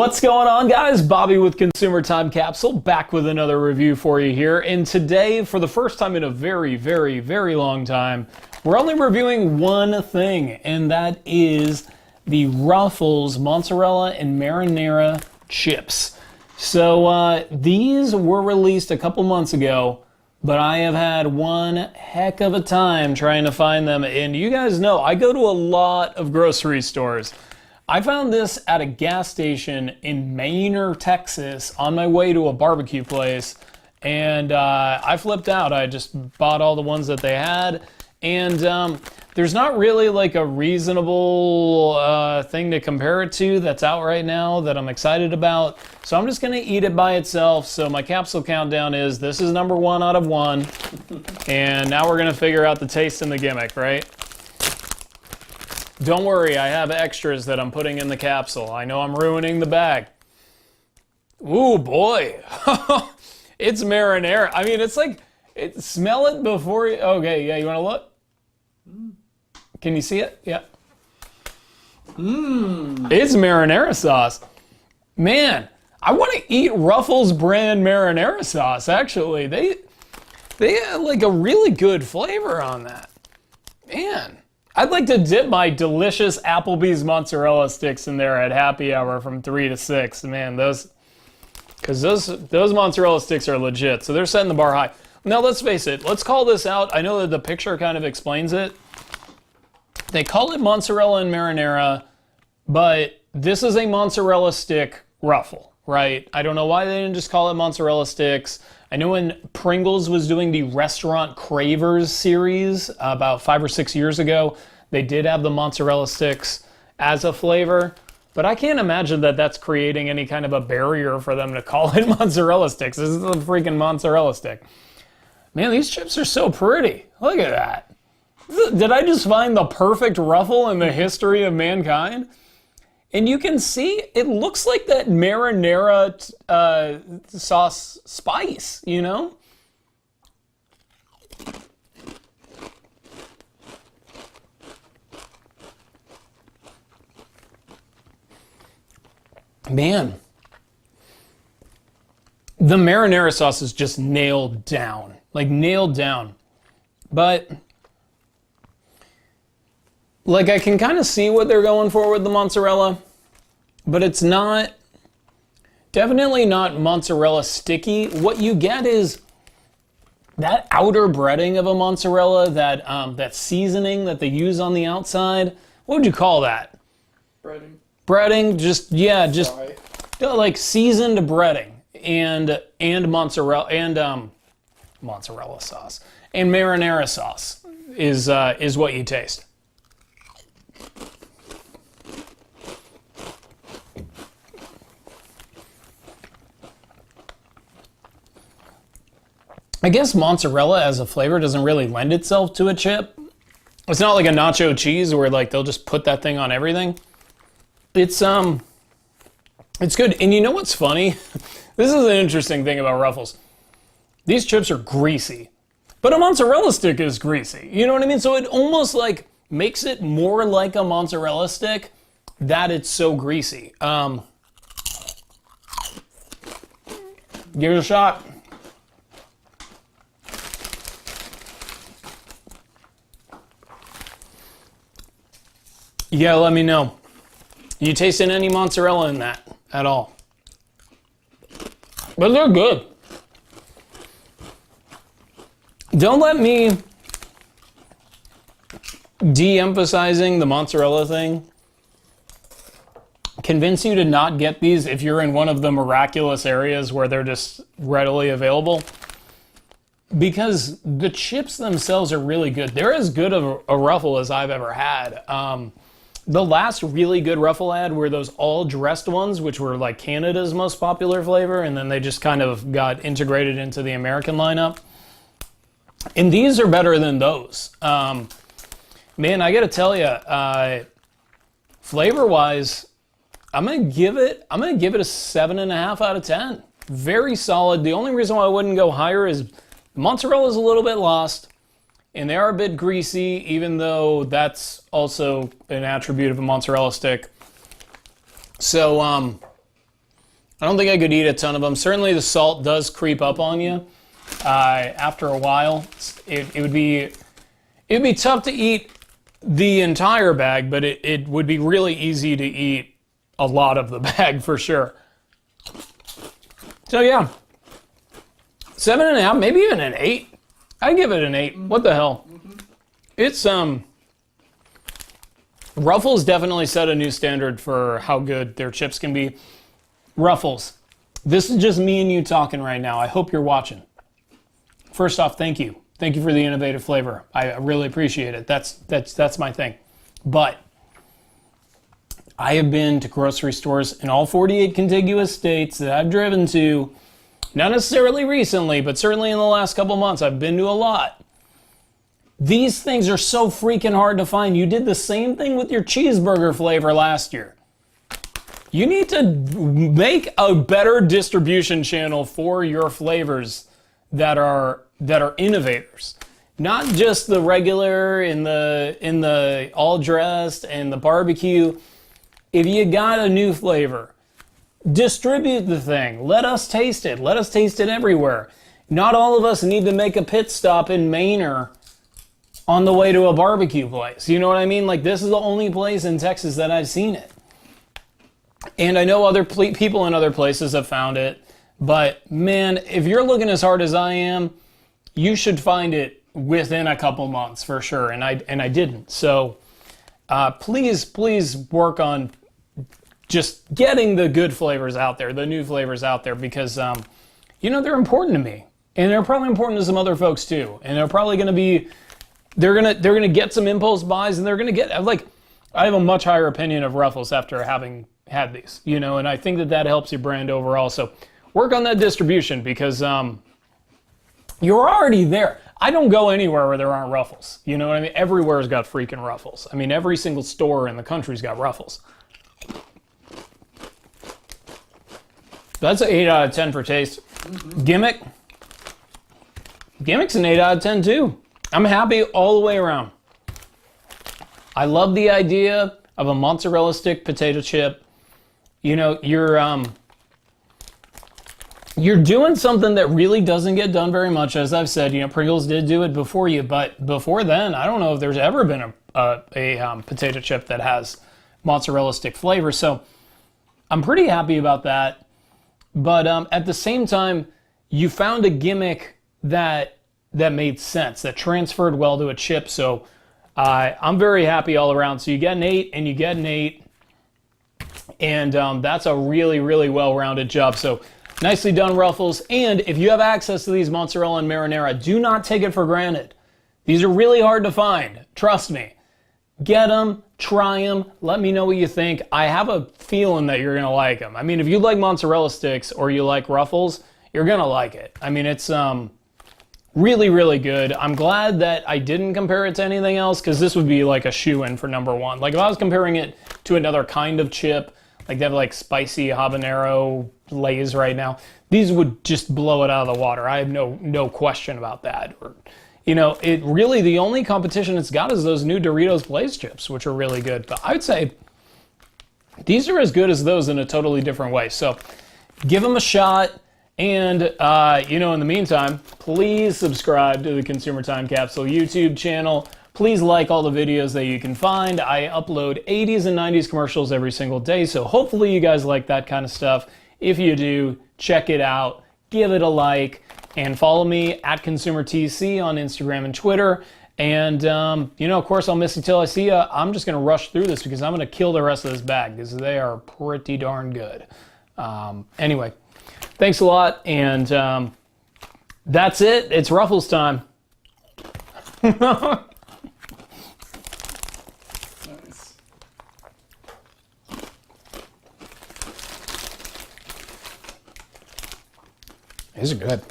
What's going on, guys? Bobby with Consumer Time Capsule, back with another review for you here. And today, for the first time in a very, very, very long time, we're only reviewing one thing, and that is the Ruffles Mozzarella and Marinara chips. So these were released a couple months ago, but I have had one heck of a time trying to find them. And you guys know, I go to a lot of grocery stores. I found this at a gas station in Marinara, Texas, on my way to a barbecue place, and I flipped out. I just bought all the ones that they had, and there's not really like a reasonable thing to compare it to that's out right now that I'm excited about, so I'm just going to eat it by itself. So my capsule countdown is, this is number 1 out of 1, and now we're going to figure out the taste and the gimmick, right? Don't worry, I have extras that I'm putting in the capsule. I know I'm ruining the bag. Ooh, boy. It's marinara. I mean, it's like, smell it before you... Okay, yeah, you want to look? Can you see it? Yeah. It's marinara sauce. Man, I want to eat Ruffles brand marinara sauce, actually. They have like a really good flavor on that. Man. I'd like to dip my delicious Applebee's mozzarella sticks in there at happy hour from 3 to 6. Man, those mozzarella sticks are legit. So they're setting the bar high. Now let's face it, let's call this out. I know that the picture kind of explains it. They call it mozzarella and marinara, but this is a mozzarella stick ruffle, right? I don't know why they didn't just call it mozzarella sticks. I know when Pringles was doing the Restaurant Cravers series about 5 or 6 years ago, they did have the mozzarella sticks as a flavor, but I can't imagine that that's creating any kind of a barrier for them to call it mozzarella sticks. This is a freaking mozzarella stick. Man, these chips are so pretty. Look at that. Did I just find the perfect ruffle in the history of mankind? And you can see, it looks like that marinara sauce spice, you know? Man. The marinara sauce is just nailed down. Like, nailed down. But... like, I can kind of see what they're going for with the mozzarella, but it's not, definitely not mozzarella sticky. What you get is that outer breading of a mozzarella, that seasoning that they use on the outside. What would you call that? Breading. Breading, just, yeah, just like seasoned breading and mozzarella, and mozzarella sauce. And marinara sauce is what you taste. I guess mozzarella as a flavor doesn't really lend itself to a chip. It's not like a nacho cheese where like they'll just put that thing on everything. It's good. And you know what's funny? This is an interesting thing about Ruffles. These chips are greasy, but a mozzarella stick is greasy. You know what I mean? So it almost like makes it more like a mozzarella stick that it's so greasy. Give it a shot. Yeah, let me know. You tasting any mozzarella in that at all? But they're good. Don't let me de-emphasizing the mozzarella thing convince you to not get these if you're in one of the miraculous areas where they're just readily available. Because the chips themselves are really good. They're as good of a Ruffle as I've ever had. The last really good Ruffle ad were those all dressed ones, which were like Canada's most popular flavor, and then they just kind of got integrated into the American lineup. And these are better than those. Man, I gotta tell you, flavor-wise, I'm gonna give it a 7.5 out of 10. Very solid. The only reason why I wouldn't go higher is mozzarella is a little bit lost. And they are a bit greasy, even though that's also an attribute of a mozzarella stick. So, I don't think I could eat a ton of them. Certainly the salt does creep up on you after a while. It would be tough to eat the entire bag, but it would be really easy to eat a lot of the bag for sure. So yeah, 7.5, maybe even an 8. I'd give it an 8. What the hell? It's Ruffles definitely set a new standard for how good their chips can be. Ruffles, this is just me and you talking right now. I hope you're watching. First off, thank you. Thank you for the innovative flavor. I really appreciate it. That's my thing. But I have been to grocery stores in all 48 contiguous states that I've driven to, not necessarily recently, but certainly in the last couple months. I've been to a lot. These things are so freaking hard to find. You did the same thing with your cheeseburger flavor last year. You need to make a better distribution channel for your flavors that are innovators. Not just the regular in the all dressed and the barbecue. If you got a new flavor, distribute the thing. Let us taste it. Let us taste it everywhere. Not all of us need to make a pit stop in Manor on the way to a barbecue place. You know what I mean? Like, this is the only place in Texas that I've seen it. And I know other people in other places have found it. But man, if you're looking as hard as I am, you should find it within a couple months for sure. And I didn't. So please work on just getting the good flavors out there, the new flavors out there, because you know, they're important to me, and they're probably important to some other folks too. And they're probably going to be, they're gonna get some impulse buys, and they're gonna get, like, I have a much higher opinion of Ruffles after having had these, you know, and I think that helps your brand overall. So work on that distribution, because you're already there. I don't go anywhere where there aren't Ruffles. You know what I mean? Everywhere's got freaking Ruffles. I mean, every single store in the country's got Ruffles. That's an 8 out of 10 for taste. Gimmick's an 8 out of 10 too. I'm happy all the way around. I love the idea of a mozzarella stick potato chip. You know, you're doing something that really doesn't get done very much. As I've said, you know, Pringles did do it before you, but before then, I don't know if there's ever been a potato chip that has mozzarella stick flavor. So I'm pretty happy about that. But at the same time, you found a gimmick that made sense, that transferred well to a chip. So I'm very happy all around. So you get an 8 and you get an 8. And that's a really, really well-rounded job. So nicely done, Ruffles. And if you have access to these mozzarella and marinara, do not take it for granted. These are really hard to find. Trust me. Get them, try them, let me know what you think. I have a feeling that you're going to like them. I mean, if you like mozzarella sticks or you like Ruffles, you're going to like it. I mean, it's really, really good. I'm glad that I didn't compare it to anything else, because this would be like a shoo-in for #1. Like, if I was comparing it to another kind of chip, like they have like spicy habanero Lay's right now, these would just blow it out of the water. I have no question about that. Or, you know, it really, the only competition it's got is those new Doritos Blaze chips, which are really good. But I would say these are as good as those in a totally different way. So give them a shot. And, you know, in the meantime, please subscribe to the Consumer Time Capsule YouTube channel. Please like all the videos that you can find. I upload 80s and 90s commercials every single day. So hopefully you guys like that kind of stuff. If you do, check it out. Give it a like. And follow me at ConsumerTC on Instagram and Twitter. And, you know, of course, I'll miss you till I see you. I'm just going to rush through this because I'm going to kill the rest of this bag because they are pretty darn good. Anyway, thanks a lot. And that's it. It's Ruffles time. Nice. These are good.